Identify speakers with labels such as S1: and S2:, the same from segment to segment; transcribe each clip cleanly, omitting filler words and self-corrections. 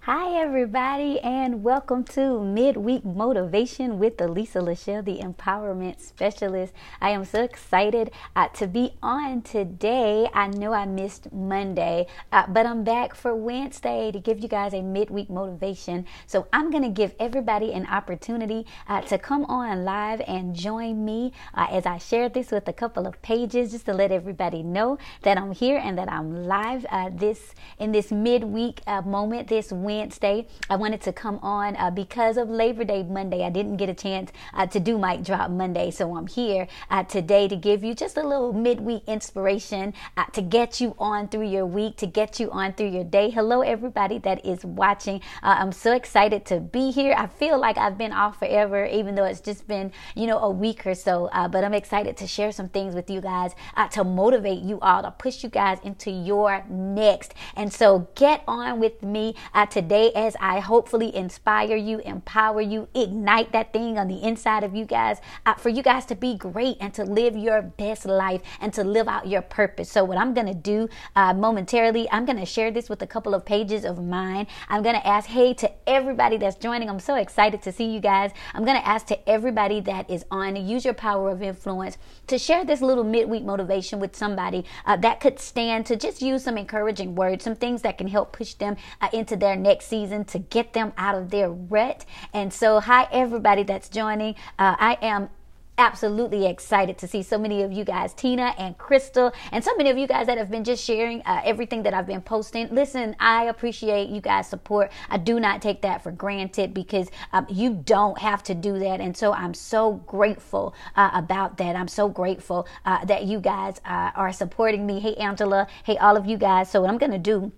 S1: Hi, everybody, and welcome to Midweek Motivation with Elisa, LaShell, the Empowerment Specialist. I am so excited to be on today. I know I missed Monday, but I'm back for Wednesday to give you guys a midweek motivation. So I'm going to give everybody an opportunity to come on live and join me as I share this with a couple of pages, just to let everybody know that I'm here and that I'm live in this midweek moment, this Wednesday. I wanted to come on because of Labor Day Monday. I didn't get a chance to do Mic Drop Monday, so I'm here today to give you just a little midweek inspiration to get you on through your week, to get you on through your day. Hello, everybody that is watching. I'm so excited to be here. I feel like I've been off forever, even though it's just been, a week or so, but I'm excited to share some things with you guys to motivate you all, to push you guys into your next. And so get on with me today as I hopefully inspire you, empower you, ignite that thing on the inside of you guys, for you guys to be great and to live your best life and to live out your purpose. So what I'm going to do momentarily, I'm going to share this with a couple of pages of mine. I'm going to ask, hey, to everybody that's joining, I'm so excited to see you guys. I'm going to ask to everybody that is on, use your power of influence to share this little midweek motivation with somebody that could stand to just use some encouraging words, some things that can help push them into their next season, to get them out of their rut. And so, hi, everybody that's joining. I am absolutely excited to see so many of you guys, Tina and Crystal, and so many of you guys that have been just sharing everything that I've been posting. Listen, I appreciate you guys' support. I do not take that for granted, because you don't have to do that. And so I'm so grateful about that. I'm so grateful that you guys are supporting me. Hey, Angela. Hey, all of you guys. So what I'm going to do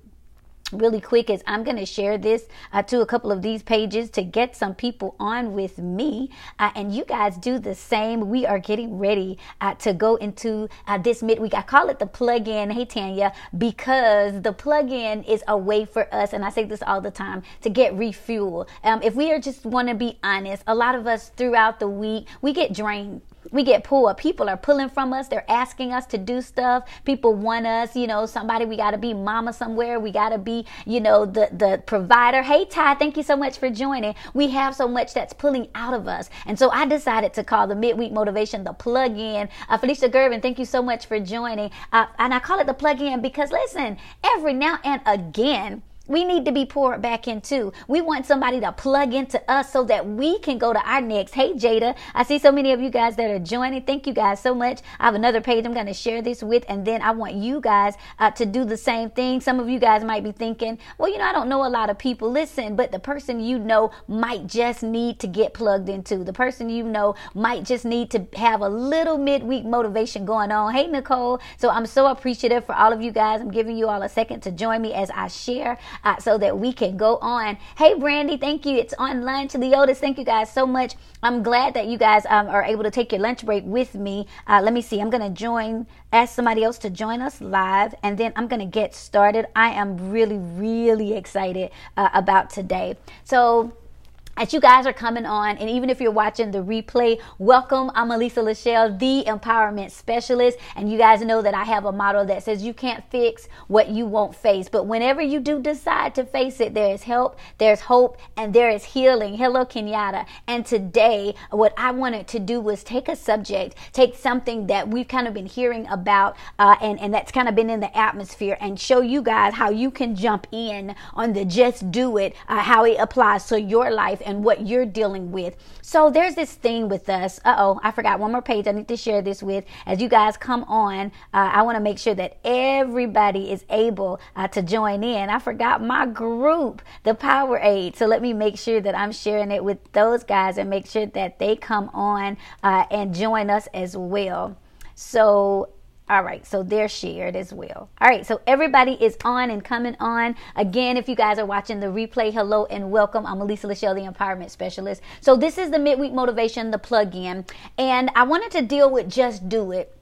S1: really quick is I'm going to share this to a couple of these pages to get some people on with me, and you guys do the same. We are getting ready to go into this midweek. I call it the plug-in, hey Tanya, because the plug-in is a way for us, and I say this all the time, to get refuel. If we are just want to be honest, a lot of us throughout the week, we get drained. We get pulled. People are pulling from us. They're asking us to do stuff. People want us, somebody, we got to be mama somewhere. We got to be, the provider. Hey, Ty, thank you so much for joining. We have so much that's pulling out of us. And so I decided to call the midweek motivation the plug-in. Felicia Gervin, thank you so much for joining. And I call it the plug-in because, listen, every now and again, we need to be poured back into. We want somebody to plug into us so that we can go to our next. Hey, Jada, I see so many of you guys that are joining. Thank you guys so much. I have another page I'm going to share this with, and then I want you guys to do the same thing. Some of you guys might be thinking, well, I don't know a lot of people. Listen, but the person might just need to get plugged into. The person might just need to have a little midweek motivation going on. Hey, Nicole. So I'm so appreciative for all of you guys. I'm giving you all a second to join me as I share so that we can go on. Hey, Brandy, thank you. It's on lunch. Leotis, thank you guys so much. I'm glad that you guys are able to take your lunch break with me. Let me see. I'm going to ask somebody else to join us live, and then I'm going to get started. I am really, really excited about today. So, as you guys are coming on, and even if you're watching the replay, welcome. I'm Elisa, LaShell, the Empowerment Specialist. And you guys know that I have a motto that says you can't fix what you won't face. But whenever you do decide to face it, there is help, there's hope, and there is healing. Hello, Kenyatta. And today, what I wanted to do was take a subject, take something that we've kind of been hearing about, and that's kind of been in the atmosphere, and show you guys how you can jump in on the just do it, how it applies to your life and what you're dealing with. So there's this thing with us. I forgot one more page I need to share this with. As you guys come on, I want to make sure that everybody is able to join in. I forgot my group, the Power Aid. So let me make sure that I'm sharing it with those guys and make sure that they come on and join us as well. So all right, so they're shared as well. All right, so everybody is on and coming on. Again, if you guys are watching the replay, hello and welcome. I'm Elisa, LaShell, the Empowerment Specialist. So this is the midweek motivation, the plug-in, and I wanted to deal with just do it.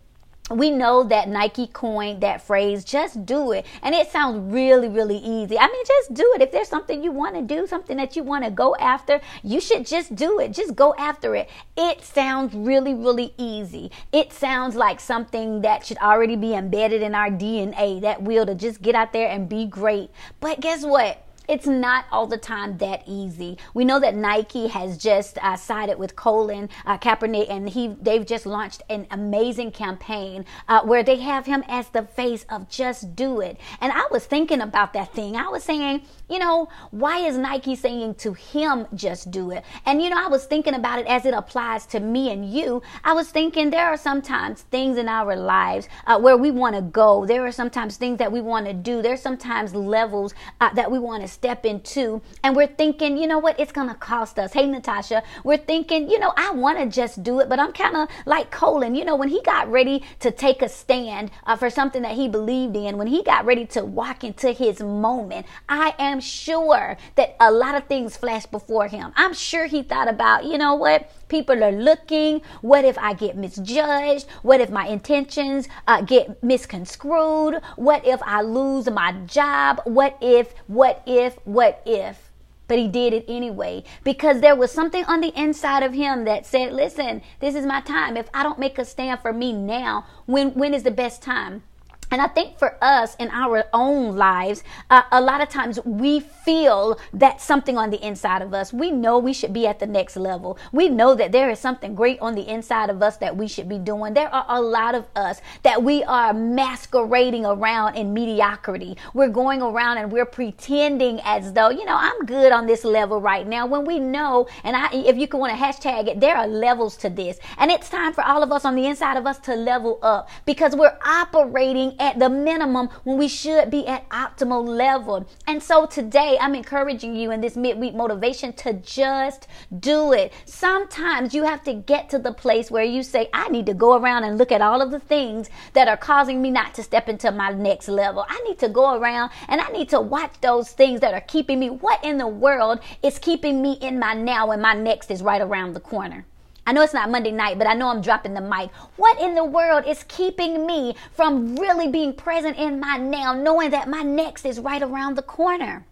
S1: We know that Nike coined that phrase, just do it. And it sounds really, really easy. I mean, just do it. If there's something you want to do, something that you want to go after, you should just do it. Just go after it. It sounds really, really easy. It sounds like something that should already be embedded in our DNA, that will to just get out there and be great. But guess what? It's not all the time that easy. We know that Nike has just sided with Colin Kaepernick, and they've just launched an amazing campaign where they have him as the face of Just Do It. And I was thinking about that thing. I was saying, why is Nike saying to him, just do it? And, I was thinking about it as it applies to me and you. I was thinking there are sometimes things in our lives where we want to go. There are sometimes things that we want to do. There's sometimes levels that we want to step into. And we're thinking, you know what, it's going to cost us. Hey, Natasha, we're thinking, I want to just do it, but I'm kind of like Colin. When he got ready to take a stand for something that he believed in, when he got ready to walk into his moment, I am sure that a lot of things flashed before him. I'm sure he thought about, what? People are looking. What if I get misjudged? What if my intentions get misconstrued? What if I lose my job? What if? But he did it anyway, because there was something on the inside of him that said, listen, this is my time. If I don't make a stand for me now, when is the best time? And I think for us in our own lives, a lot of times we feel that something on the inside of us. We know we should be at the next level. We know that there is something great on the inside of us that we should be doing. There are a lot of us that we are masquerading around in mediocrity. We're going around and we're pretending as though, I'm good on this level right now, when we know, and if you want to hashtag it, there are levels to this. And it's time for all of us on the inside of us to level up, because we're operating at the minimum when we should be at optimal level. And so today I'm encouraging you in this midweek motivation to just do it. Sometimes you have to get to the place where you say, I need to go around and look at all of the things that are causing me not to step into my next level. I need to go around and I need to watch those things that are keeping me. What in the world is keeping me in my now when my next is right around the corner? I know it's not Monday night, but I know I'm dropping the mic. What in the world is keeping me from really being present in my now, knowing that my next is right around the corner?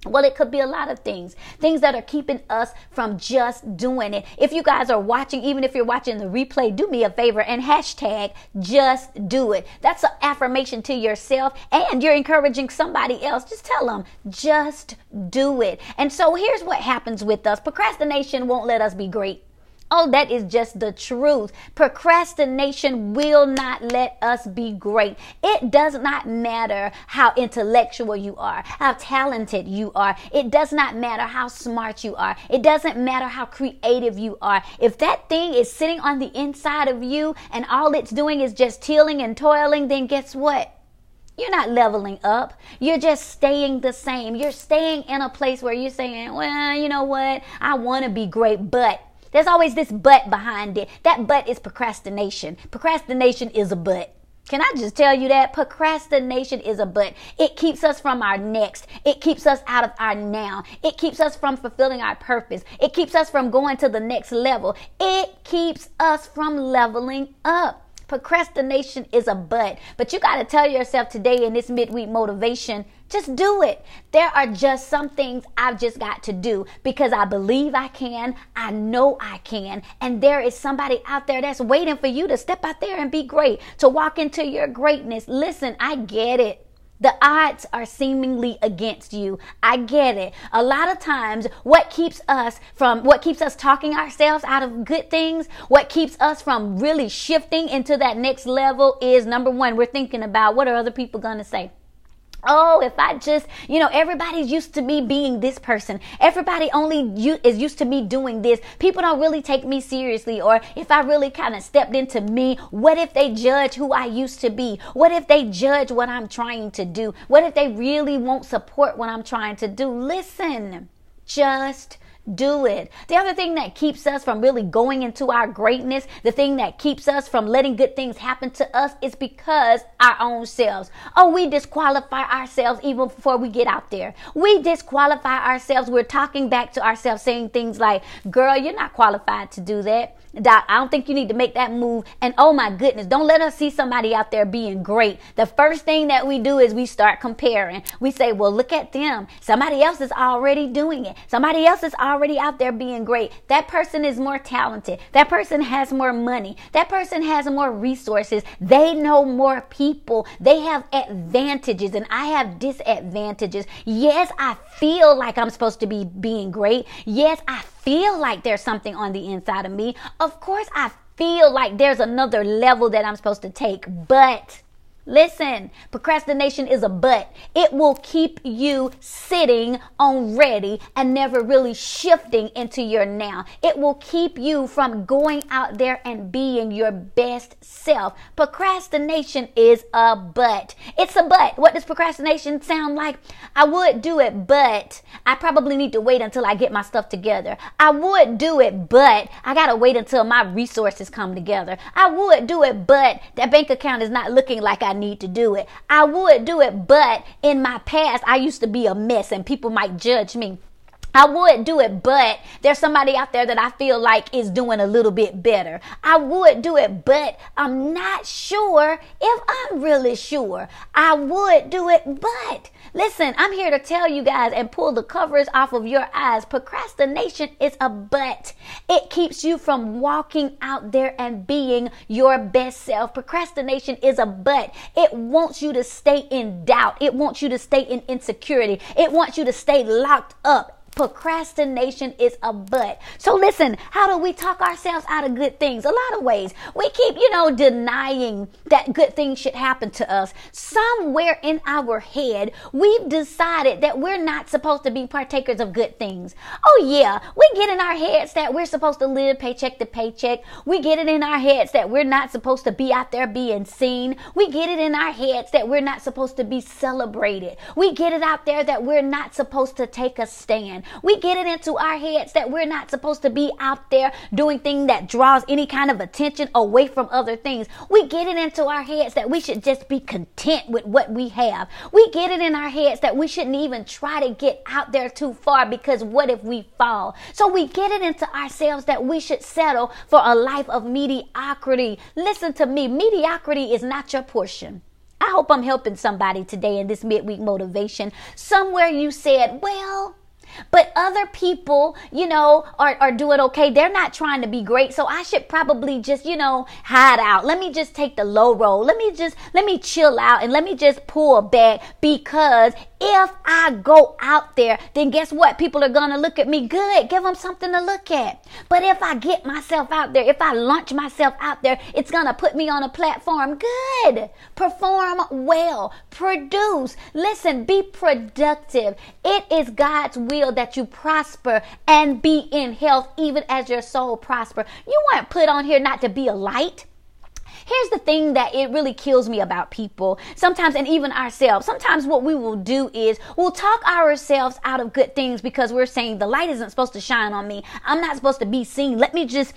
S1: Well, it could be a lot of things that are keeping us from just doing it. If you guys are watching, even if you're watching the replay, do me a favor and hashtag just do it. That's an affirmation to yourself, and you're encouraging somebody else. Just tell them, just do it. And so here's what happens with us. Procrastination won't let us be great. Oh, that is just the truth. Procrastination will not let us be great. It does not matter how intellectual you are, how talented you are. It does not matter how smart you are. It doesn't matter how creative you are. If that thing is sitting on the inside of you and all it's doing is just tilling and toiling, then guess what? You're not leveling up. You're just staying the same. You're staying in a place where you're saying, well, you know what? I want to be great, but there's always this but behind it. That but is procrastination. Procrastination is a but. Can I just tell you that? Procrastination is a but. It keeps us from our next. It keeps us out of our now. It keeps us from fulfilling our purpose. It keeps us from going to the next level. It keeps us from leveling up. Procrastination is a but you got to tell yourself today in this midweek motivation, just do it. There are just some things I've just got to do because I believe I can. I know I can. And there is somebody out there that's waiting for you to step out there and be great, to walk into your greatness. Listen, I get it. The odds are seemingly against you. I get it. A lot of times what keeps us talking ourselves out of good things, what keeps us from really shifting into that next level is, number one, we're thinking about what are other people going to say? Oh, if I just, everybody's used to me being this person. Everybody is used to me doing this. People don't really take me seriously. Or if I really kind of stepped into me, what if they judge who I used to be? What if they judge what I'm trying to do? What if they really won't support what I'm trying to do? Listen, just do it. The other thing that keeps us from really going into our greatness, the thing that keeps us from letting good things happen to us is because our own selves. Oh, we disqualify ourselves even before we get out there. We disqualify ourselves. We're talking back to ourselves saying things like, girl, you're not qualified to do that. Doc, I don't think you need to make that move. And oh my goodness, don't let us see somebody out there being great. The first thing that we do is we start comparing. We say, well, look at them. Somebody else is already doing it. Somebody else is already already out there being great. That person is more talented. That person has more money. That person has more resources. They know more people. They have advantages and I have disadvantages. Yes, I feel like I'm supposed to be being great. Yes, I feel like there's something on the inside of me. Of course, I feel like there's another level that I'm supposed to take, but listen, procrastination is a but. It will keep you sitting on ready and never really shifting into your now. It will keep you from going out there and being your best self. Procrastination is a but. It's a but. What does procrastination sound like? I would do it, but I probably need to wait until I get my stuff together. I would do it, but I got to wait until my resources come together. I would do it, but that bank account is not looking like I need to do it. I would do it, but in my past, I used to be a mess and people might judge me. I would do it, but there's somebody out there that I feel like is doing a little bit better. I would do it, but I'm not sure if I'm really sure. I would do it, but listen, I'm here to tell you guys and pull the covers off of your eyes. Procrastination is a but. It keeps you from walking out there and being your best self. Procrastination is a but. It wants you to stay in doubt. It wants you to stay in insecurity. It wants you to stay locked up. Procrastination is a but. So listen, how do we talk ourselves out of good things? A lot of ways. We keep, denying that good things should happen to us. Somewhere in our head, we've decided that we're not supposed to be partakers of good things. Oh yeah, we get in our heads that we're supposed to live paycheck to paycheck. We get it in our heads that we're not supposed to be out there being seen. We get it in our heads that we're not supposed to be celebrated. We get it out there that we're not supposed to take a stand. We get it into our heads that we're not supposed to be out there doing things that draws any kind of attention away from other things. We get it into our heads that we should just be content with what we have. We get it in our heads that we shouldn't even try to get out there too far because what if we fall? So we get it into ourselves that we should settle for a life of mediocrity. Listen to me, mediocrity is not your portion. I hope I'm helping somebody today in this midweek motivation. Somewhere you said, well, but other people, are doing okay. They're not trying to be great. So I should probably just, hide out. Let me just take the low road. Let me chill out and let me just pull back because if I go out there, then guess what? People are going to look at me good. Give them something to look at. But if I get myself out there, if I launch myself out there, it's going to put me on a platform. Good. Perform well. Produce. Listen, be productive. It is God's will that you prosper and be in health even as your soul prosper. You weren't put on here not to be a light. Here's the thing that it really kills me about people sometimes, and even ourselves. Sometimes what we will do is we'll talk ourselves out of good things because we're saying the light isn't supposed to shine on me. I'm not supposed to be seen. Let me just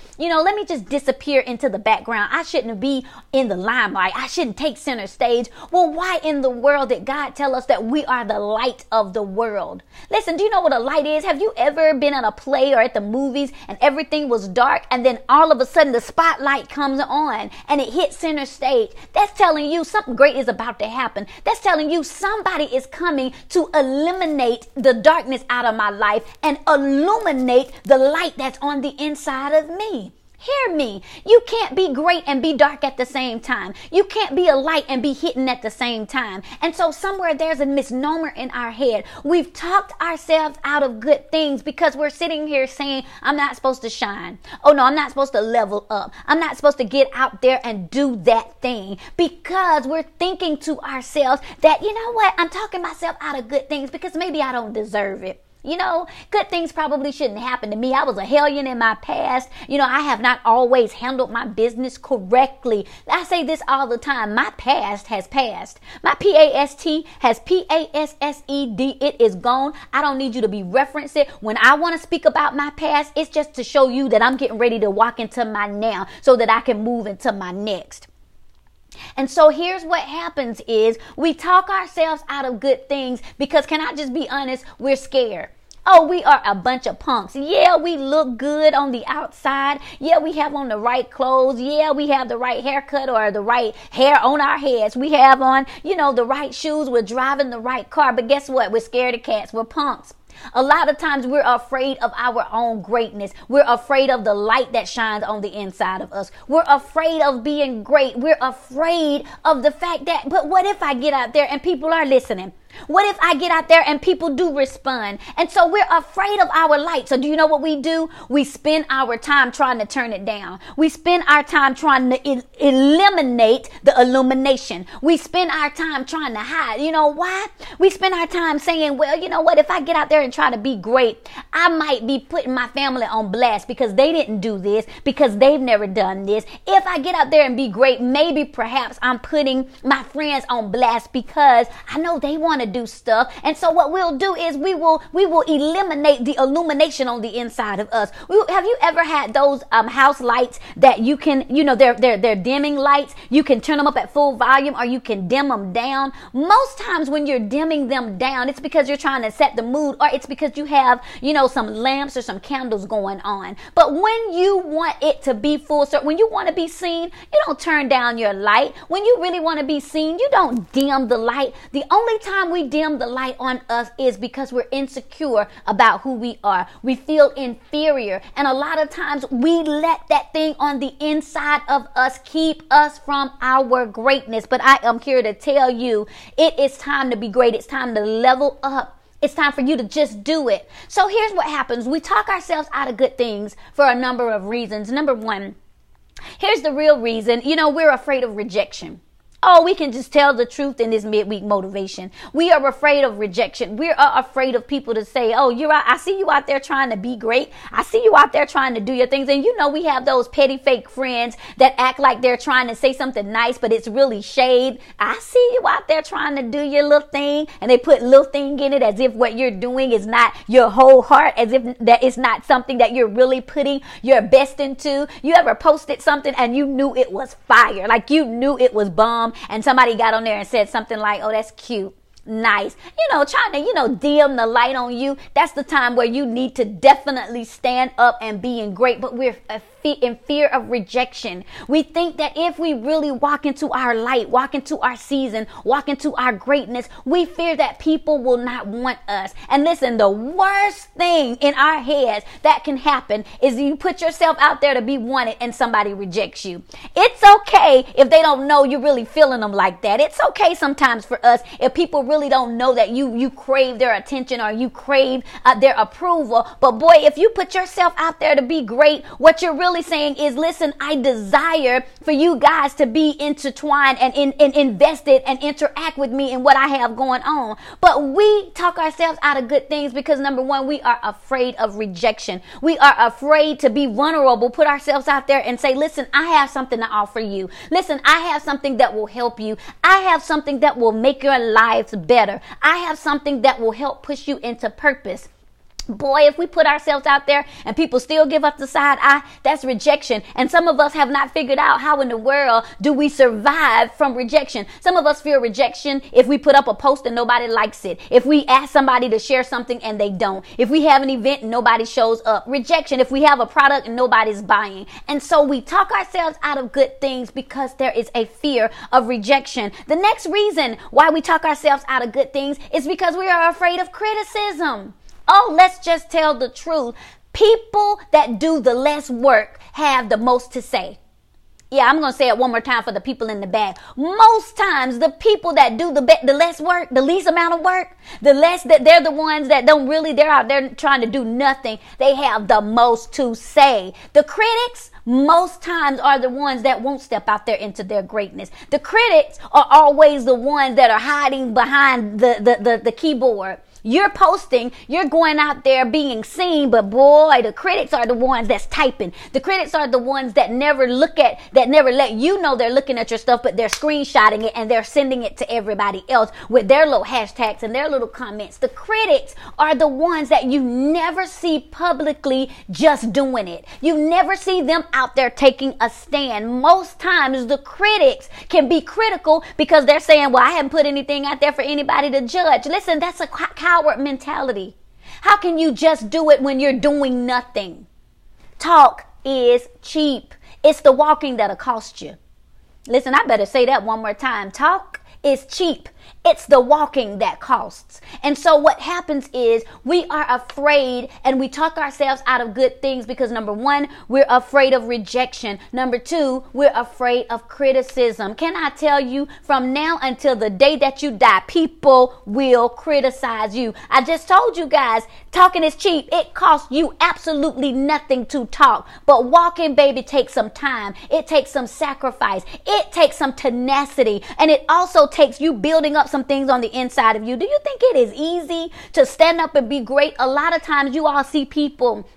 S1: disappear into the background. I shouldn't be in the limelight. I shouldn't take center stage. Well, why in the world did God tell us that we are the light of the world? Listen, do you know what a light is? Have you ever been at a play or at the movies and everything was dark and then all of a sudden the spotlight comes on and it hit center stage? That's telling you something great is about to happen. That's telling you somebody is coming to eliminate the darkness out of my life and illuminate the light that's on the inside of me. Hear me. You can't be great and be dark at the same time. You can't be a light and be hidden at the same time. And so somewhere there's a misnomer in our head. We've talked ourselves out of good things because we're sitting here saying, I'm not supposed to shine. Oh no, I'm not supposed to level up. I'm not supposed to get out there and do that thing because we're thinking to ourselves that, you know what, I'm talking myself out of good things because maybe I don't deserve it. Good things probably shouldn't happen to me. I was a hellion in my past. I have not always handled my business correctly. I say this all the time. My past has passed. My past has passed. It is gone. I don't need you to be referenced it. When I want to speak about my past, it's just to show you that I'm getting ready to walk into my now so that I can move into my next. And so here's what happens is we talk ourselves out of good things because, can I just be honest, we're scared. Oh, we are a bunch of punks. Yeah, we look good on the outside. Yeah, we have on the right clothes. Yeah, we have the right haircut or the right hair on our heads. We have on, the right shoes. We're driving the right car. But guess what? We're scared of cats. We're punks. A lot of times we're afraid of our own greatness. We're afraid of the light that shines on the inside of us. We're afraid of being great. We're afraid of the fact that, but what if I get out there and people are listening? What if I get out there and people do respond? And so we're afraid of our light. So do you know what we do? We spend our time trying to turn it down. We spend our time trying to eliminate the illumination. We spend our time trying to hide. You know why? We spend our time saying, well, you know what? If I get out there and try to be great, I might be putting my family on blast because they didn't do this, because they've never done this. If I get out there and be great, maybe perhaps I'm putting my friends on blast because I know they want to do stuff. And so what we'll do is we will eliminate the illumination on the inside of us. Have you ever had those house lights that you can, they're dimming lights? You can turn them up at full volume or you can dim them down. Most times when you're dimming them down, it's because you're trying to set the mood, or it's because you have, some lamps or some candles going on. But when you want it to be full, so when you want to be seen, you don't turn down your light. When you really want to be seen, you don't dim the light. The only time we dim the light on us is because we're insecure about who we are. We feel inferior. And a lot of times we let that thing on the inside of us keep us from our greatness. But I am here to tell you, it is time to be great. It's time to level up. It's time for you to just do it. So here's what happens. We talk ourselves out of good things for a number of reasons. Number one, here's the real reason. We're afraid of rejection. Oh, we can just tell the truth in this midweek motivation. We are afraid of rejection. We are afraid of people to say, oh, I see you out there trying to be great. I see you out there trying to do your things. And we have those petty fake friends that act like they're trying to say something nice, but it's really shade. I see you out there trying to do your little thing, and they put little thing in it as if what you're doing is not your whole heart, as if that it's not something that you're really putting your best into. You ever posted something and you knew it was fire, like you knew it was bomb, and somebody got on there and said something like, oh, that's cute, nice, trying to, dim the light on you. That's the time where you need to definitely stand up and being great. But we're in fear of rejection. We think that if we really walk into our light, walk into our season, walk into our greatness, we fear that people will not want us. And listen, the worst thing in our heads that can happen is you put yourself out there to be wanted and somebody rejects you. It's okay if they don't know you're really feeling them like that. It's okay sometimes for us if people really don't know that you crave their attention or you crave their approval. But boy, if you put yourself out there to be great, what you're really saying is, listen, I desire for you guys to be intertwined and invested and interact with me in what I have going on. But we talk ourselves out of good things because, number one, we are afraid of rejection. We are afraid to be vulnerable, put ourselves out there and say, listen, I have something to offer you. Listen, I have something that will help you. I have something that will make your lives better. I have something that will help push you into purpose. Boy, if we put ourselves out there and people still give us the side eye, that's rejection. And some of us have not figured out how in the world do we survive from rejection. Some of us fear rejection if we put up a post and nobody likes it. If we ask somebody to share something and they don't. If we have an event and nobody shows up. Rejection if we have a product and nobody's buying. And so we talk ourselves out of good things because there is a fear of rejection. The next reason why we talk ourselves out of good things is because we are afraid of criticism. Oh, let's just tell the truth. People that do the less work have the most to say. Yeah, I'm going to say it one more time for the people in the back. Most times, the people that do the less work, the least amount of work, the less that they're the ones that they're out there trying to do nothing. They have the most to say. The critics, most times, are the ones that won't step out there into their greatness. The critics are always the ones that are hiding behind the keyboard. You're posting, you're going out there being seen, but boy, the critics are the ones that's typing. The critics are the ones that never let you know they're looking at your stuff, but they're screenshotting it and they're sending it to everybody else with their little hashtags and their little comments. The critics are the ones that you never see publicly just doing it. You never see them out there taking a stand. Most times the critics can be critical because they're saying, well, I haven't put anything out there for anybody to judge. Listen, that's a coward mentality. How can you just do it when you're doing nothing? Talk is cheap. It's the walking that'll cost you. Listen, I better say that one more time. Talk is cheap. It's the walking that costs. And so what happens is we are afraid and we talk ourselves out of good things because number one, we're afraid of rejection. Number two, we're afraid of criticism. Can I tell you, from now until the day that you die, people will criticize you. I just told you guys, talking is cheap. It costs you absolutely nothing to talk. But walking, baby, takes some time. It takes some sacrifice. It takes some tenacity. And it also takes you building up some things on the inside of you. Do you think it is easy to stand up and be great? A lot of times you all see people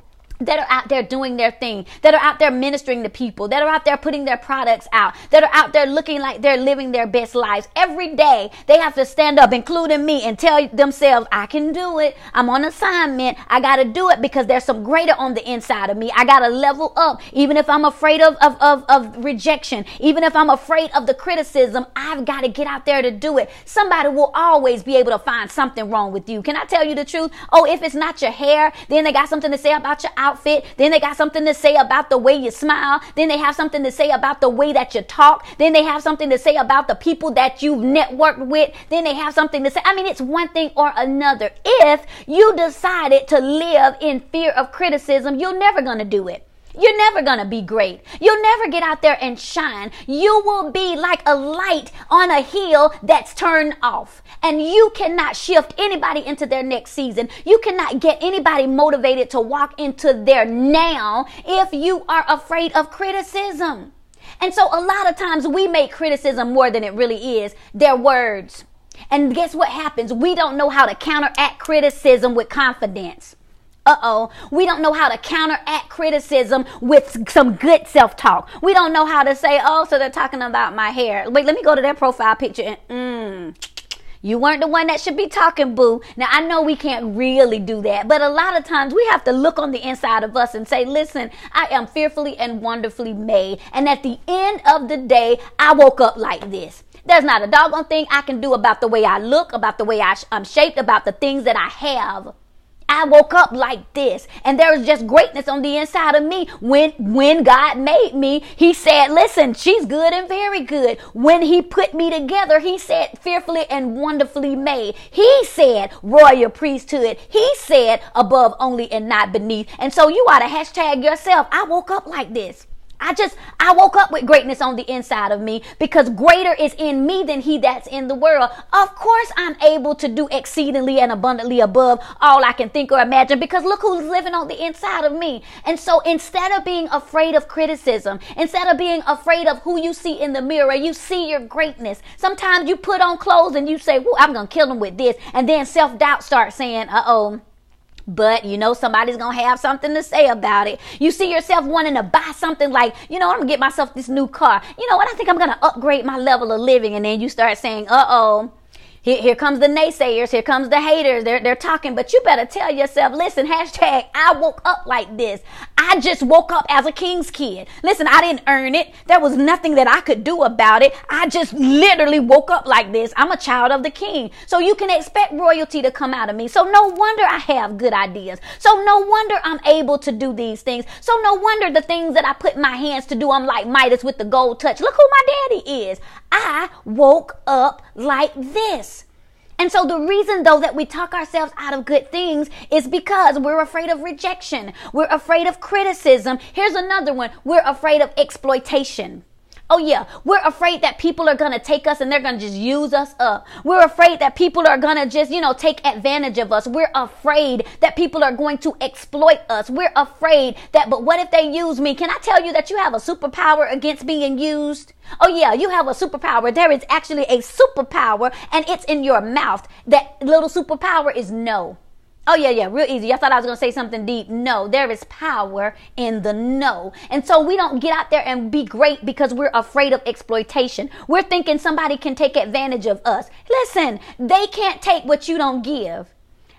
S1: that are out there doing their thing, that are out there ministering to people, that are out there putting their products out, that are out there looking like they're living their best lives. Every day they have to stand up, including me, and tell themselves, I can do it. I'm on assignment. I got to do it because there's some greater on the inside of me. I got to level up. Even if I'm afraid of rejection, even if I'm afraid of the criticism, I've got to get out there to do it. Somebody will always be able to find something wrong with you. Can I tell you the truth? Oh, if it's not your hair, then they got something to say about your outfit. Then they got something to say about the way you smile. Then they have something to say about the way that you talk. Then they have something to say about the people that you've networked with. Then they have something to say. I mean, it's one thing or another. If you decided to live in fear of criticism, you're never going to do it. You're never going to be great. You'll never get out there and shine. You will be like a light on a hill that's turned off. And you cannot shift anybody into their next season. You cannot get anybody motivated to walk into their now if you are afraid of criticism. And so a lot of times we make criticism more than it really is. They're words. And guess what happens? We don't know how to counteract criticism with confidence. We don't know how to counteract criticism with some good self-talk. We don't know how to say, oh, so they're talking about my hair. Wait, let me go to their profile picture and, you weren't the one that should be talking, boo. Now, I know we can't really do that, but a lot of times we have to look on the inside of us and say, listen, I am fearfully and wonderfully made. And at the end of the day, I woke up like this. There's not a doggone thing I can do about the way I look, about the way I'm shaped, about the things that I have. I woke up like this, and there was just greatness on the inside of me. When God made me, he said, listen, she's good and very good. When he put me together, he said, fearfully and wonderfully made. He said, royal priesthood. He said, above only and not beneath. And so you ought to hashtag yourself. I woke up like this. I woke up with greatness on the inside of me because greater is in me than he that's in the world. Of course, I'm able to do exceedingly and abundantly above all I can think or imagine because look who's living on the inside of me. And so instead of being afraid of criticism, instead of being afraid of who you see in the mirror, you see your greatness. Sometimes you put on clothes and you say, I'm going to kill them with this. And then self-doubt starts saying, but you know somebody's going to have something to say about it. You see yourself wanting to buy something like, I'm going to get myself this new car. You know what? I think I'm going to upgrade my level of living. And then you start saying, Here comes the naysayers. Here comes the haters. They're talking, but you better tell yourself, listen, hashtag, I woke up like this. I just woke up as a king's kid. Listen, I didn't earn it. There was nothing that I could do about it. I just literally woke up like this. I'm a child of the king. So you can expect royalty to come out of me. So no wonder I have good ideas. So no wonder I'm able to do these things. So no wonder the things that I put my hands to do, I'm like Midas with the gold touch. Look who my daddy is. I woke up like this. And so the reason, though, that we talk ourselves out of good things is because we're afraid of rejection. We're afraid of criticism. Here's another one. We're afraid of exploitation. Oh, yeah. We're afraid that people are going to take us and they're going to just use us up. We're afraid that people are going to just, take advantage of us. We're afraid that people are going to exploit us. We're afraid that, but what if they use me? Can I tell you that you have a superpower against being used? Oh, yeah, you have a superpower. There is actually a superpower and it's in your mouth. That little superpower is no. Oh, yeah, real easy. I thought I was going to say something deep. No, there is power in the no. And so we don't get out there and be great because we're afraid of exploitation. We're thinking somebody can take advantage of us. Listen, they can't take what you don't give.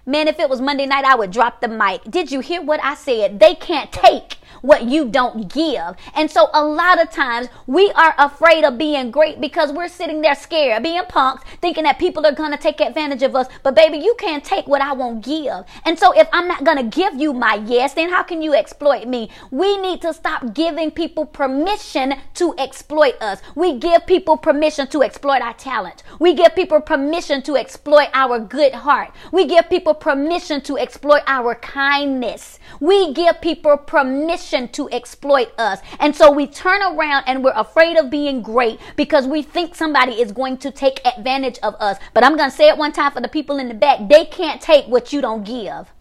S1: Man, if it was Monday night, I would drop the mic. Did you hear what I said? They can't take what you don't give. And so a lot of times we are afraid of being great because we're sitting there scared, being punks, thinking that people are going to take advantage of us. But baby, you can't take what I won't give. And so if I'm not going to give you my yes, then how can you exploit me? We need to stop giving people permission to exploit us. We give people permission to exploit our talent. We give people permission to exploit our good heart. We give people permission to exploit our kindness. We give people permission to exploit us. And so we turn around and we're afraid of being great because we think somebody is going to take advantage of us. But I'm going to say it one time for the people in the back. They can't take what you don't give.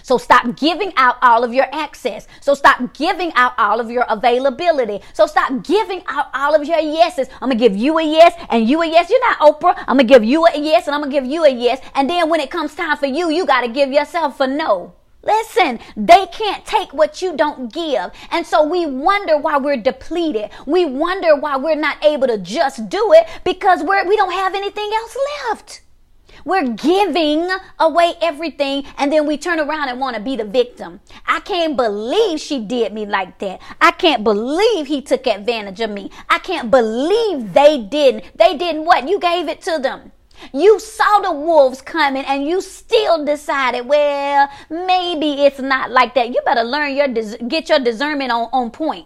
S1: So stop giving out all of your access. So stop giving out all of your availability. So stop giving out all of your yeses. I'm going to give you a yes and you a yes. You're not Oprah. I'm going to give you a yes and I'm going to give you a yes. And then when it comes time for you, you got to give yourself a no. Listen, they can't take what you don't give. And so we wonder why we're depleted. We wonder why we're not able to just do it because we don't have anything else left. We're giving away everything and then we turn around and want to be the victim. I can't believe she did me like that. I can't believe he took advantage of me. I can't believe they didn't. They didn't what? You gave it to them. You saw the wolves coming and you still decided, well, maybe it's not like that. You better learn get your discernment on point.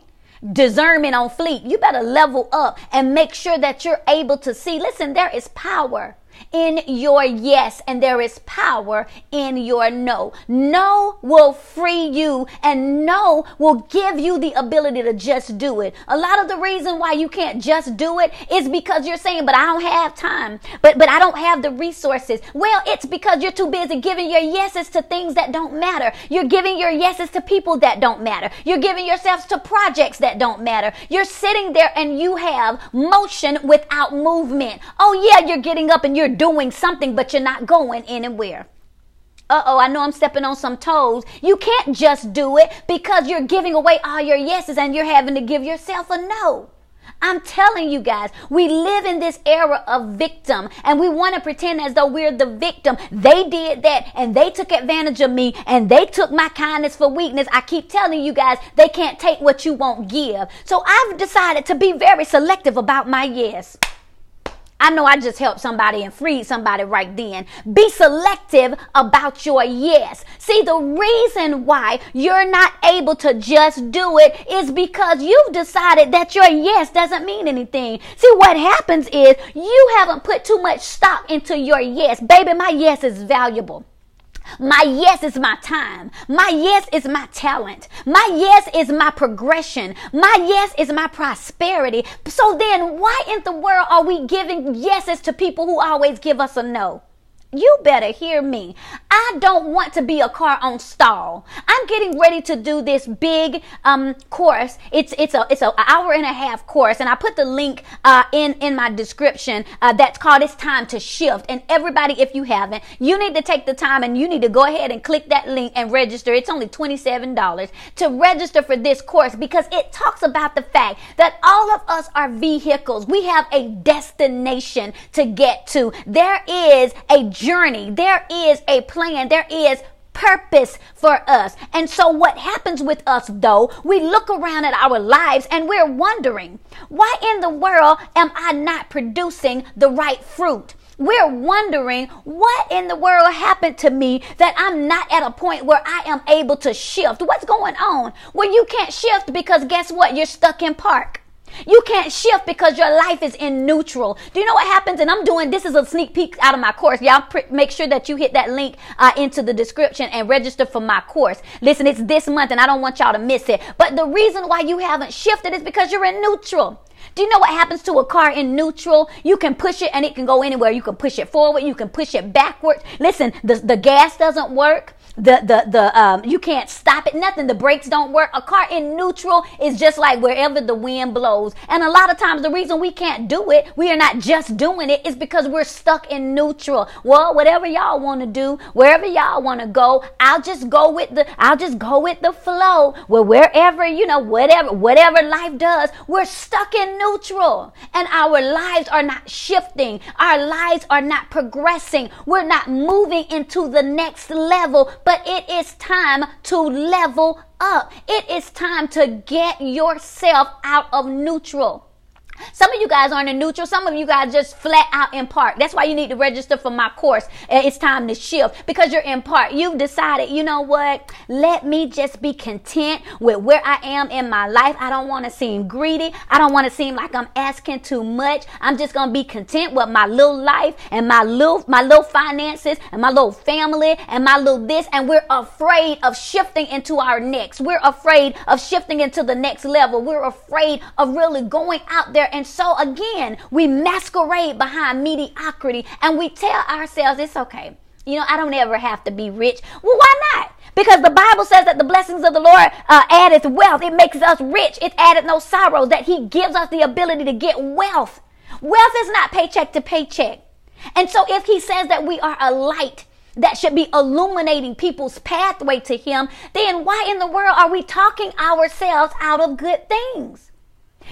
S1: Discernment on fleek. You better level up and make sure that you're able to see. Listen, there is power in your yes and there is power in your no. No will free you and no will give you the ability to just do it. A lot of the reason why you can't just do it is because you're saying, but I don't have time, but I don't have the resources. Well, it's because you're too busy giving your yeses to things that don't matter. You're giving your yeses to people that don't matter. You're giving yourselves to projects that don't matter. You're sitting there and you have motion without movement. Oh yeah, you're getting up and you're doing something, but you're not going anywhere. I know I'm stepping on some toes. You can't just do it because you're giving away all your yeses and you're having to give yourself a no. I'm telling you guys, we live in this era of victim and we want to pretend as though we're the victim. They did that and they took advantage of me and they took my kindness for weakness. I keep telling you guys, they can't take what you won't give. So I've decided to be very selective about my yes. I know I just helped somebody and freed somebody right then. Be selective about your yes. See, the reason why you're not able to just do it is because you've decided that your yes doesn't mean anything. See, what happens is you haven't put too much stock into your yes. Baby, my yes is valuable. My yes is my time. My yes is my talent. My yes is my progression. My yes is my prosperity. So then why in the world are we giving yeses to people who always give us a no? You better hear me. I don't want to be a car on stall. I'm getting ready to do this big course. It's an hour and a half course, and I put the link in my description. That's called "It's Time to Shift." And everybody, if you haven't, you need to take the time and you need to go ahead and click that link and register. It's only $27 to register for this course because it talks about the fact that all of us are vehicles. We have a destination to get to. There is a journey. There is a plan. There is purpose for us. And so what happens with us though, we look around at our lives and we're wondering, why in the world am I not producing the right fruit? We're wondering what in the world happened to me that I'm not at a point where I am able to shift. What's going on? Well, you can't shift because guess what? You're stuck in park. You can't shift because your life is in neutral. Do you know what happens? And I'm doing, this is a sneak peek out of my course. Y'all make sure that you hit that link into the description and register for my course. Listen, it's this month and I don't want y'all to miss it. But the reason why you haven't shifted is because you're in neutral. Do you know what happens to a car in neutral? You can push it and it can go anywhere. You can push it forward. You can push it backwards. Listen, the gas doesn't work. You can't stop it. Nothing. The brakes don't work. A car in neutral is just like wherever the wind blows. And a lot of times the reason we can't do it, we are not just doing it, is because we're stuck in neutral. Well, whatever y'all want to do, wherever y'all want to go, I'll just go with the flow. Well, wherever, whatever life does, we're stuck in neutral. And our lives are not shifting. Our lives are not progressing. We're not moving into the next level but it is time to level up. It is time to get yourself out of neutral. Some of you guys aren't in neutral. Some of you guys just flat out in part. That's why you need to register for my course. It's time to shift because you're in part. You've decided, you know what? Let me just be content with where I am in my life. I don't want to seem greedy. I don't want to seem like I'm asking too much. I'm just going to be content with my little life and my little finances and my little family and my little this. And we're afraid of shifting into our next. We're afraid of shifting into the next level. We're afraid of really going out there. And so again, we masquerade behind mediocrity and we tell ourselves it's okay. You know, I don't ever have to be rich. Well, why not? Because the Bible says that the blessings of the Lord addeth wealth. It makes us rich. It added no sorrows, that he gives us the ability to get wealth. Wealth is not paycheck to paycheck. And so if he says that we are a light that should be illuminating people's pathway to him, then why in the world are we talking ourselves out of good things?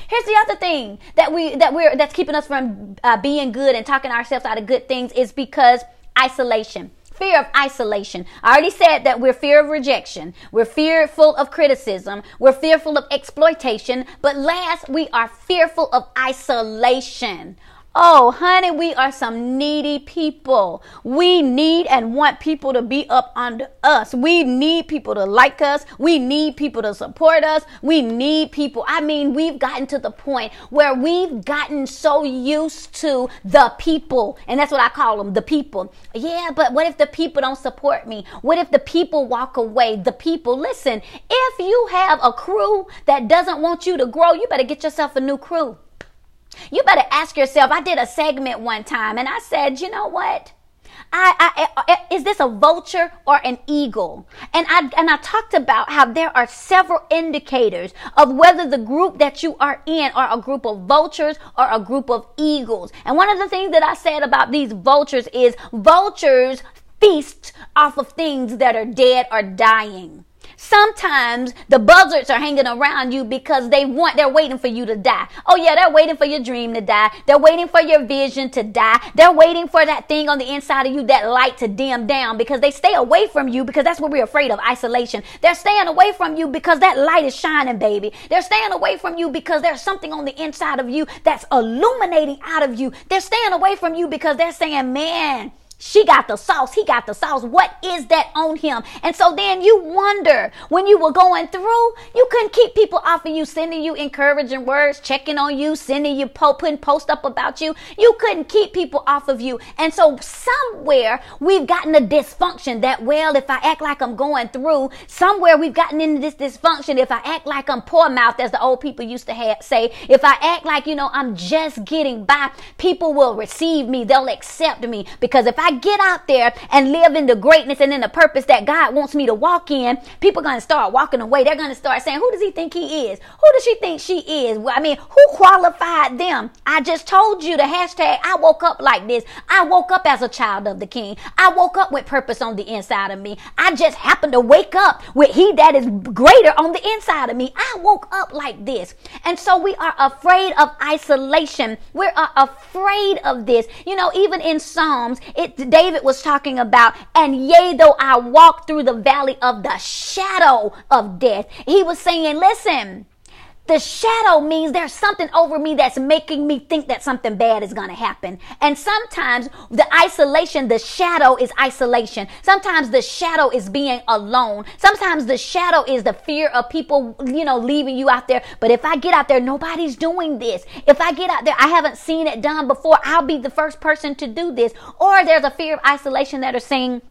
S1: Here's the other thing that's keeping us from being good and talking ourselves out of good things is because isolation. Fear of isolation. I already said that we're fear of rejection. We're fearful of criticism. We're fearful of exploitation. But last, we are fearful of isolation. Oh, honey, we are some needy people. We need and want people to be up under us. We need people to like us. We need people to support us. We need people. I mean, we've gotten to the point where we've gotten so used to the people. And that's what I call them, the people. Yeah, but what if the people don't support me? What if the people walk away? The people, listen, if you have a crew that doesn't want you to grow, you better get yourself a new crew. You better ask yourself, I did a segment one time and I said, you know what? Is this a vulture or an eagle? And I talked about how there are several indicators of whether the group that you are in are a group of vultures or a group of eagles. And one of the things that I said about these vultures is vultures feast off of things that are dead or dying. Sometimes the buzzards are hanging around you because they're waiting for you to die. Oh yeah, they're waiting for your dream to die. They're waiting for your vision to die. They're waiting for that thing on the inside of you, that light, to dim down, because they stay away from you because that's what we're afraid of, isolation. They're staying away from you because that light is shining, baby. They're staying away from you because there's something on the inside of you that's illuminating out of you. They're staying away from you because they're saying, man, she got the sauce. He got the sauce. What is that on him? And so then you wonder, when you were going through, you couldn't keep people off of you, sending you encouraging words, checking on you, sending you, putting posts up about you. You couldn't keep people off of you. And so somewhere we've gotten a dysfunction that, well, if I act like I'm going through, somewhere we've gotten into this dysfunction. If I act like I'm poor mouthed, as the old people used to say, if I act like, I'm just getting by, people will receive me. They'll accept me. Because if I get out there and live in the greatness and in the purpose that God wants me to walk in, people are going to start walking away. They're going to start saying, who does he think he is? Who does she think she is? Well, I mean, who qualified them? I just told you the hashtag, I woke up like this. I woke up as a child of the King. I woke up with purpose on the inside of me. I just happened to wake up with he that is greater on the inside of me. I woke up like this. And so we are afraid of isolation. We are afraid of this. Even in Psalms, David was talking about, and yea, though I walk through the valley of the shadow of death. He was saying, listen, the shadow means there's something over me that's making me think that something bad is going to happen. And sometimes the isolation, the shadow is isolation. Sometimes the shadow is being alone. Sometimes the shadow is the fear of people, leaving you out there. But if I get out there, nobody's doing this. If I get out there, I haven't seen it done before. I'll be the first person to do this. Or there's a fear of isolation that are saying,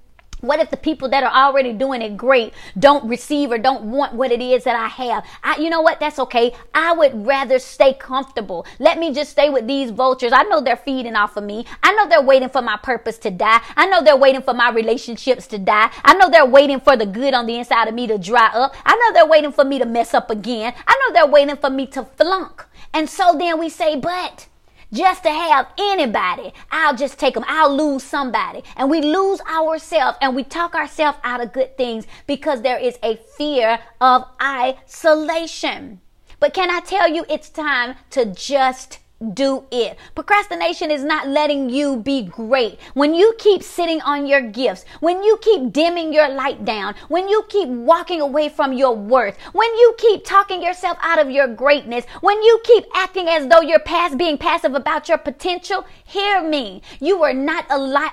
S1: what if the people that are already doing it great don't receive or don't want what it is that I have? You know what? That's okay. I would rather stay comfortable. Let me just stay with these vultures. I know they're feeding off of me. I know they're waiting for my purpose to die. I know they're waiting for my relationships to die. I know they're waiting for the good on the inside of me to dry up. I know they're waiting for me to mess up again. I know they're waiting for me to flunk. And so then we say, but just to have anybody, I'll just take them. I'll lose somebody. And we lose ourselves and we talk ourselves out of good things because there is a fear of isolation. But can I tell you, it's time to just do it. Procrastination is not letting you be great. When you keep sitting on your gifts, when you keep dimming your light down, when you keep walking away from your worth, when you keep talking yourself out of your greatness, when you keep acting as though you're being passive about your potential, hear me. You are not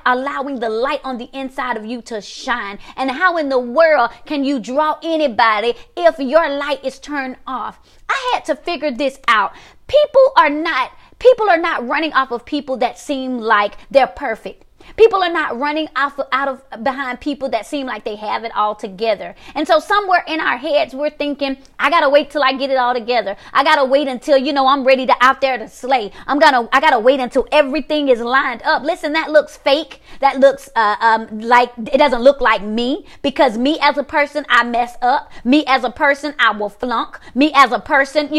S1: allowing the light on the inside of you to shine. And how in the world can you draw anybody if your light is turned off? I had to figure this out. People are not running off of people that seem like they're perfect. People are not running behind people that seem like they have it all together. And so somewhere in our heads, we're thinking, I got to wait till I get it all together. I got to wait until, I'm ready to out there to slay. I got to wait until everything is lined up. Listen, that looks fake. That looks like it doesn't look like me, because me as a person, I mess up. Me as a person, I will flunk. Me as a person,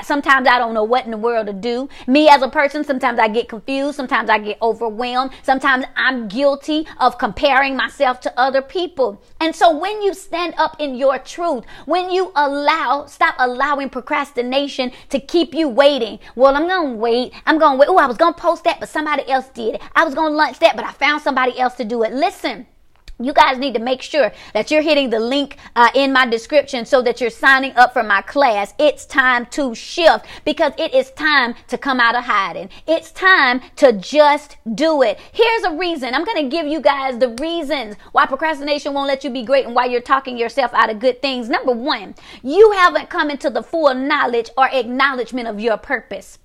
S1: sometimes I don't know what in the world to do. Me as a person, sometimes I get confused. Sometimes I get overwhelmed. Sometimes I'm guilty of comparing myself to other people. And so when you stand up in your truth, when you stop allowing procrastination to keep you waiting. Well, I'm going to wait. Oh, I was going to post that, but somebody else did it. I was going to launch that, but I found somebody else to do it. Listen. You guys need to make sure that you're hitting the link in my description so that you're signing up for my class. It's time to shift, because it is time to come out of hiding. It's time to just do it. Here's a reason. I'm going to give you guys the reasons why procrastination won't let you be great and why you're talking yourself out of good things. Number one, you haven't come into the full knowledge or acknowledgement of your purpose.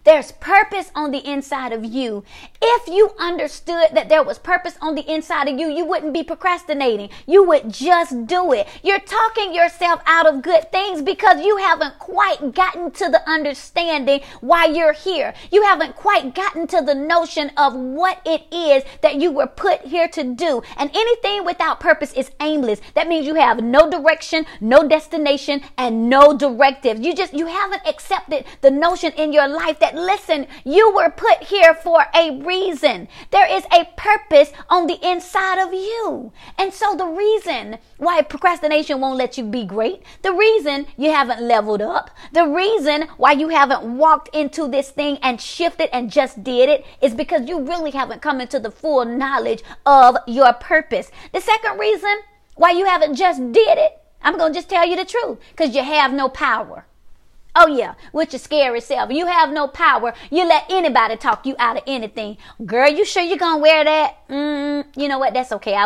S1: There's purpose on the inside of you. If you understood that there was purpose on the inside of you, you wouldn't be procrastinating. You would just do it. You're talking yourself out of good things because you haven't quite gotten to the understanding why you're here. You haven't quite gotten to the notion of what it is that you were put here to do. And anything without purpose is aimless. That means you have no direction, no destination, and no directive. You haven't accepted the notion in your life that, listen, you were put here for a reason. There is a purpose on the inside of you. And so the reason why procrastination won't let you be great, the reason you haven't leveled up, the reason why you haven't walked into this thing and shifted and just did it, is because you really haven't come into the full knowledge of your purpose. The second reason why you haven't just did it, I'm going to just tell you the truth, because you have no power. Oh yeah, with your scary self. You have no power. You let anybody talk you out of anything. Girl, you sure you're going to wear that? You know what? That's okay.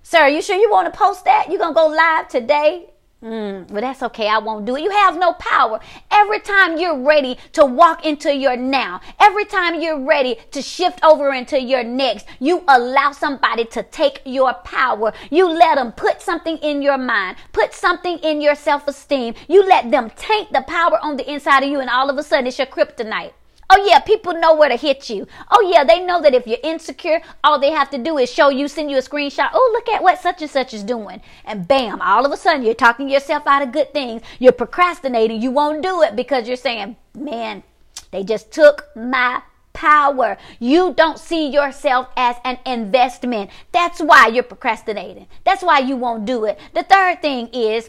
S1: Sir, you sure you want to post that? You going to go live today? Well, that's okay. I won't do it. You have no power. Every time you're ready to walk into your now, every time you're ready to shift over into your next, you allow somebody to take your power. You let them put something in your mind, put something in your self-esteem. You let them taint the power on the inside of you, and all of a sudden it's your kryptonite. Oh yeah, people know where to hit you. Oh yeah, they know that if you're insecure, all they have to do is send you a screenshot. Oh, look at what such and such is doing. And bam, all of a sudden you're talking yourself out of good things. You're procrastinating. You won't do it because you're saying, man, they just took my power. You don't see yourself as an investment. That's why you're procrastinating. That's why you won't do it. The third thing is,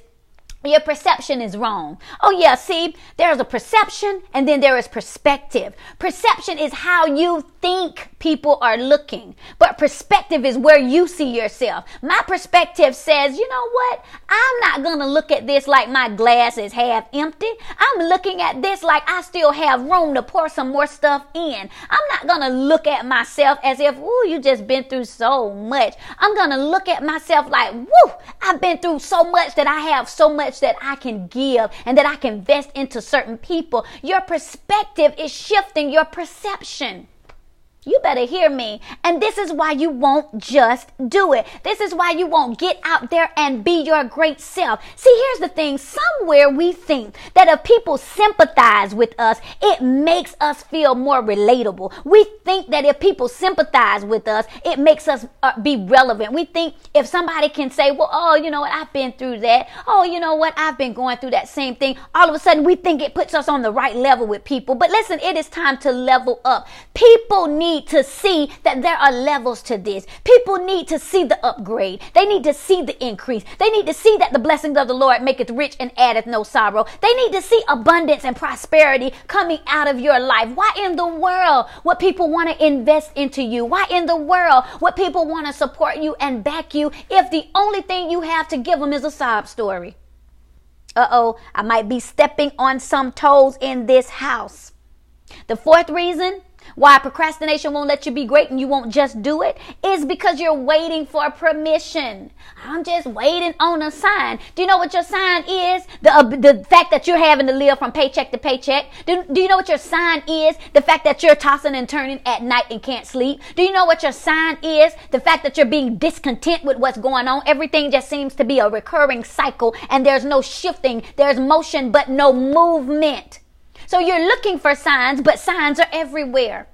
S1: your perception is wrong. Oh yeah, see, there's a perception and then there is perspective. Perception is how you think people are looking, but perspective is where you see yourself. My perspective says, you know what? I'm not going to look at this like my glass is half empty. I'm looking at this like I still have room to pour some more stuff in. I'm not going to look at myself as if, ooh, you just been through so much. I'm going to look at myself like, woo, I've been through so much that I have so much that I can give and that I can invest into certain people. Your perspective is shifting your perception. You better hear me. And this is why you won't just do it. This is why you won't get out there and be your great self. See, here's the thing. Somewhere we think that if people sympathize with us, it makes us feel more relatable. We think that if people sympathize with us, it makes us be relevant. We think if somebody can say, well, oh, you know what? I've been through that. Oh, you know what? I've been going through that same thing. All of a sudden, we think it puts us on the right level with people. But listen, it is time to level up. People need need to see that there are levels to this. People need to see the upgrade. They need to see the increase. They need to see that the blessings of the Lord maketh rich and addeth no sorrow. They need to see abundance and prosperity coming out of your life. Why in the world would people want to invest into you? Why in the world would people want to support you and back you if the only thing you have to give them is a sob story? I might be stepping on some toes in this house. The fourth reason why procrastination won't let you be great and you won't just do it is because you're waiting for permission. I'm just waiting on a sign. Do you know what your sign is? The fact that you're having to live from paycheck to paycheck. Do you know what your sign is? The fact that you're tossing and turning at night and can't sleep. Do you know what your sign is? The fact that you're being discontent with what's going on. Everything just seems to be a recurring cycle and there's no shifting. There's motion but no movement. So you're looking for signs, but signs are everywhere.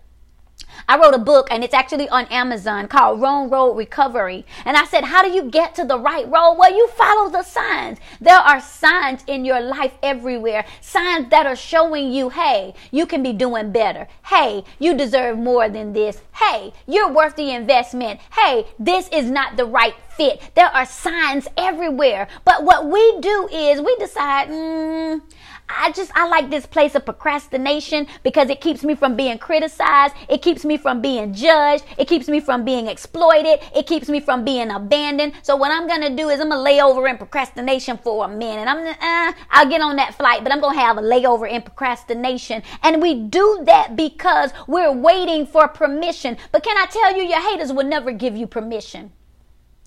S1: I wrote a book and it's actually on Amazon called Wrong Road Recovery. And I said, how do you get to the right road? Well, you follow the signs. There are signs in your life everywhere. Signs that are showing you, hey, you can be doing better. Hey, you deserve more than this. Hey, you're worth the investment. Hey, this is not the right fit. There are signs everywhere. But what we do is we decide, I like this place of procrastination because it keeps me from being criticized. It keeps me from being judged. It keeps me from being exploited. It keeps me from being abandoned. So what I'm going to do is I'm going to lay over in procrastination for a minute. I'll get on that flight, but I'm going to have a layover in procrastination. And we do that because we're waiting for permission. But can I tell you, your haters will never give you permission.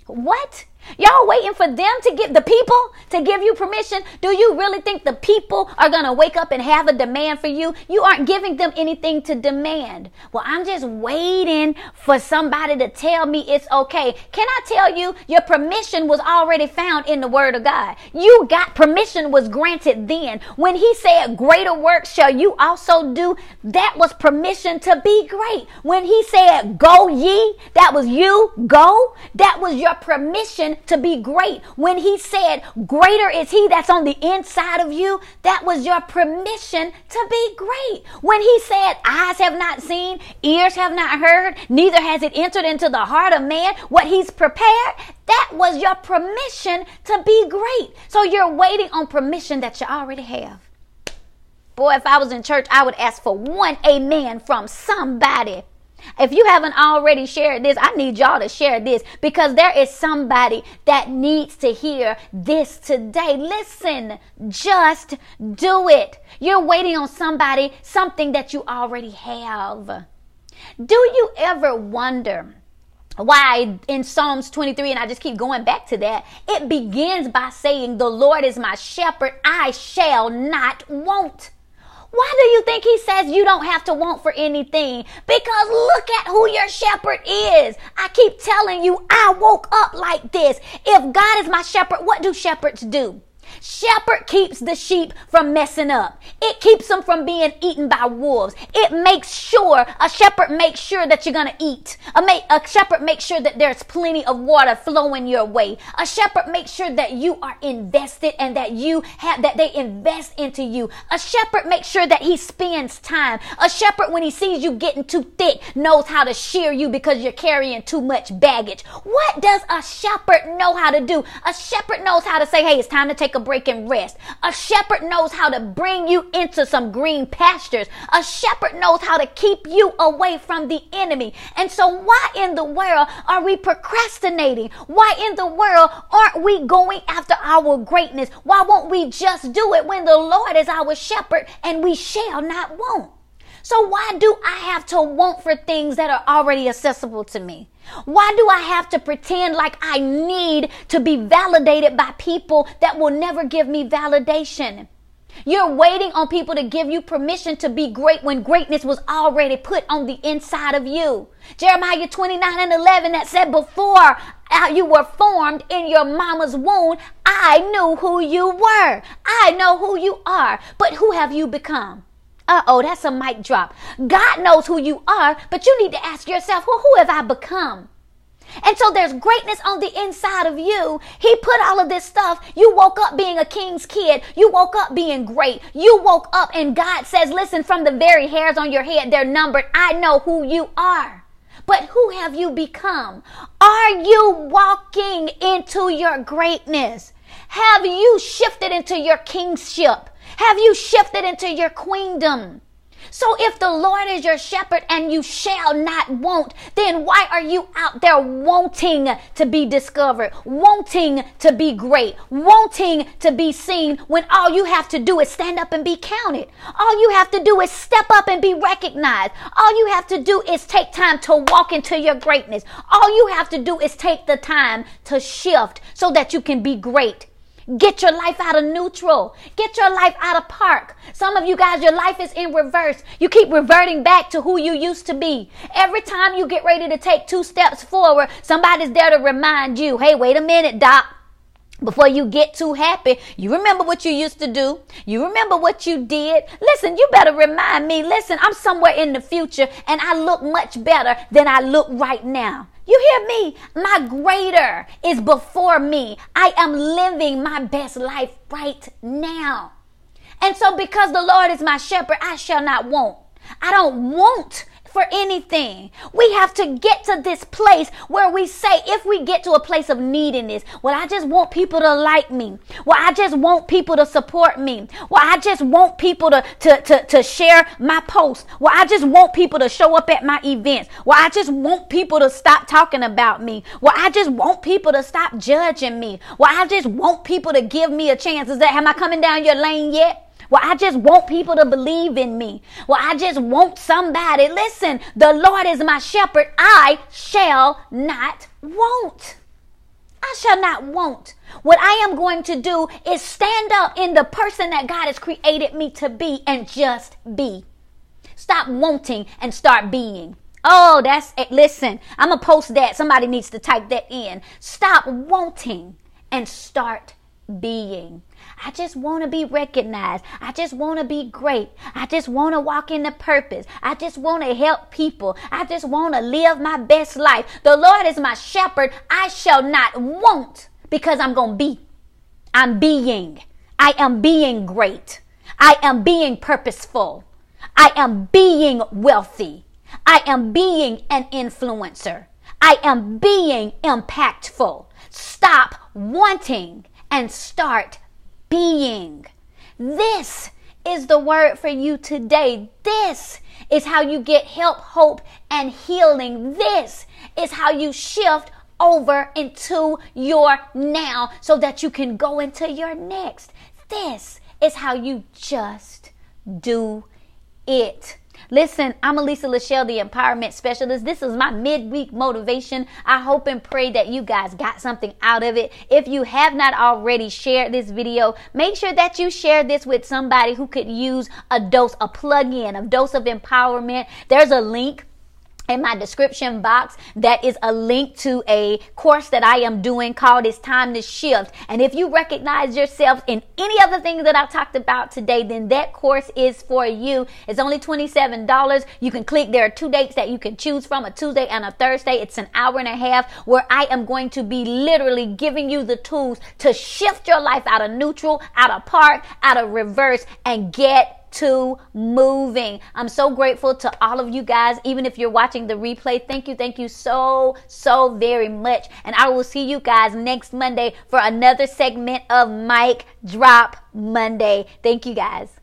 S1: What? Y'all waiting for them to give the people to give you permission? Do you really think the people are going to wake up and have a demand for you? You aren't giving them anything to demand. Well, I'm just waiting for somebody to tell me it's okay. Can I tell you, your permission was already found in the word of God. You got permission was granted then. When he said greater works shall you also do, that was permission to be great. When he said go ye, that was you, go. That was your permission to be great. When he said greater is he that's on the inside of you, that was your permission to be great. When he said eyes have not seen, ears have not heard, neither has it entered into the heart of man what he's prepared, that was your permission to be great. So you're waiting on permission that you already have. Boy, if I was in church, I would ask for one amen from somebody. If you haven't already shared this, I need y'all to share this because there is somebody that needs to hear this today. Listen, just do it. You're waiting on somebody, something that you already have. Do you ever wonder why in Psalms 23, and I just keep going back to that, it begins by saying, the Lord is my shepherd, I shall not want. Why do you think he says you don't have to want for anything? Because look at who your shepherd is. I keep telling you, I woke up like this. If God is my shepherd, what do shepherds do? Shepherd keeps the sheep from messing up. It keeps them from being eaten by wolves. It makes sure, a shepherd makes sure that you're going to eat. A shepherd makes sure that there's plenty of water flowing your way. A shepherd makes sure that you are invested and that they invest into you. A shepherd makes sure that he spends time. A shepherd, when he sees you getting too thick, knows how to shear you because you're carrying too much baggage. What does a shepherd know how to do? A shepherd knows how to say, hey, it's time to take a break and rest. A shepherd knows how to bring you into some green pastures. A shepherd knows how to keep you away from the enemy. And so why in the world are we procrastinating? Why in the world aren't we going after our greatness? Why won't we just do it when the Lord is our shepherd and we shall not want? So why do I have to want for things that are already accessible to me? Why do I have to pretend like I need to be validated by people that will never give me validation? You're waiting on people to give you permission to be great when greatness was already put on the inside of you. Jeremiah 29:11 that said, before you were formed in your mama's womb, I knew who you were. I know who you are. But who have you become? That's a mic drop. God knows who you are, but you need to ask yourself, well, who have I become? And so there's greatness on the inside of you. He put all of this stuff. You woke up being a king's kid. You woke up being great. You woke up and God says, listen, from the very hairs on your head, they're numbered. I know who you are. But who have you become? Are you walking into your greatness? Have you shifted into your kingship? Have you shifted into your queendom? So if the Lord is your shepherd and you shall not want, then why are you out there wanting to be discovered, wanting to be great, wanting to be seen, when all you have to do is stand up and be counted? All you have to do is step up and be recognized. All you have to do is take time to walk into your greatness. All you have to do is take the time to shift so that you can be great. Get your life out of neutral. Get your life out of park. Some of you guys, your life is in reverse. You keep reverting back to who you used to be. Every time you get ready to take 2 steps forward, somebody's there to remind you, hey, wait a minute, Doc. Before you get too happy, you remember what you used to do. You remember what you did. Listen, you better remind me. Listen, I'm somewhere in the future and I look much better than I look right now. You hear me? My greater is before me. I am living my best life right now. And so because the Lord is my shepherd, I shall not want. I don't want for anything. We have to get to this place where we say, if we get to a place of neediness, well, I just want people to like me. Well, I just want people to support me. Well, I just want people to share my posts. Well, I just want people to show up at my events. Well, I just want people to stop talking about me. Well, I just want people to stop judging me. Well, I just want people to give me a chance. Am I coming down your lane yet? Well, I just want people to believe in me. Well, I just want somebody. Listen, the Lord is my shepherd. I shall not want. I shall not want. What I am going to do is stand up in the person that God has created me to be and just be. Stop wanting and start being. Oh, that's it. Listen, I'm going to post that. Somebody needs to type that in. Stop wanting and start being. I just want to be recognized. I just want to be great. I just want to walk in the purpose. I just want to help people. I just want to live my best life. The Lord is my shepherd. I shall not want because I'm going to be. I'm being. I am being great. I am being purposeful. I am being wealthy. I am being an influencer. I am being impactful. Stop wanting and start being. This is the word for you today. This is how you get help, hope, and healing. This is how you shift over into your now so that you can go into your next. This is how you just do it. Listen, I'm Elisa, LaShell, the empowerment specialist. This is my midweek motivation. I hope and pray that you guys got something out of it. If you have not already shared this video, make sure that you share this with somebody who could use a plug-in, a dose of empowerment. There's a link in my description box that is a link to a course that I am doing called It's Time to Shift. And if you recognize yourself in any of the things that I talked about today, then that course is for you. It's only $27. You can click. There are 2 dates that you can choose from, a Tuesday and a Thursday. It's an hour and a half where I am going to be literally giving you the tools to shift your life out of neutral, out of park, out of reverse, and get to moving. I'm so grateful to all of you guys. Even if you're watching the replay, thank you so very much. And I will see you guys next Monday for another segment of Mic Drop Monday. Thank you guys.